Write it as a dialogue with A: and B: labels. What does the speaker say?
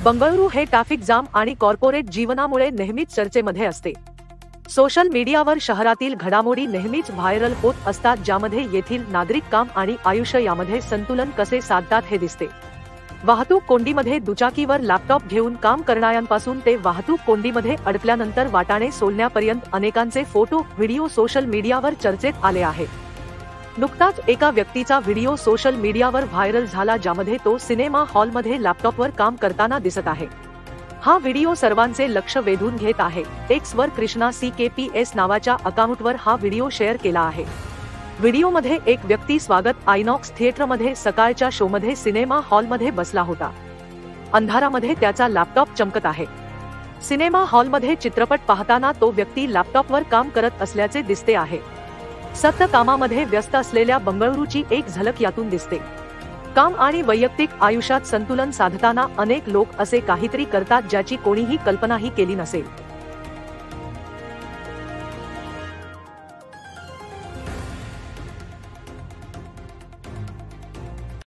A: बंगळुरू हे traffic jam आणि corporate जीवनामुळे नेहमीच चर्चेमध्ये असते। सोशल मीडियावर शहरातील घडामोडी नेहमीच व्हायरल होत असतात, ज्यामध्ये येथील नागरिक काम आणि आयुष्य यामध्ये संतुलन कसे साधतात हे दिसते। वाहतूक कोंडीमध्ये दुचाकीवर लॅपटॉप घेऊन काम करणाऱ्यांपासून ते वाहतूक कोंडीमध्ये अडकल्यानंतर वाटाणे सोलण्यापर्यंत अनेकांचे फोटो व्हिडिओ सोशल मीडियावर चर्चेत आले आहेत। नुकताच एका व्यक्तीचा व्हिडिओ सोशल मीडियावर व्हायरल झाला, ज्यामध्ये तो सिनेमा हॉलमध्ये लॅपटॉपवर काम करताना दिसत आहे। हा व्हिडिओ सर्वांचे लक्ष वेधून घेत आहे। एक्सवर कृष्णा CKPS नावाच्या अकाउंटवर हा व्हिडिओ शेअर केला आहे। व्हिडिओमध्ये एक व्यक्ती स्वागत आयनॉक्स थिएटरमध्ये सकाळच्या शोमध्ये सिनेमा हॉलमध्ये बसला होता। अंधारामध्ये त्याचा लॅपटॉप चमकत आहे। सिनेमा हॉलमध्ये चित्रपट पाहताना तो व्यक्ती लॅपटॉपवर काम करत असल्याचे दिसते आहे। सतत कामामध्ये व्यस्त असलेल्या बंगळुरूची एक झलक यातून दिसते। काम आणि वैयक्तिक आयुष्यात संतुलन साधताना अनेक लोक असे काहीतरी करतात ज्याची कोणीही कल्पनाही केली नसेल।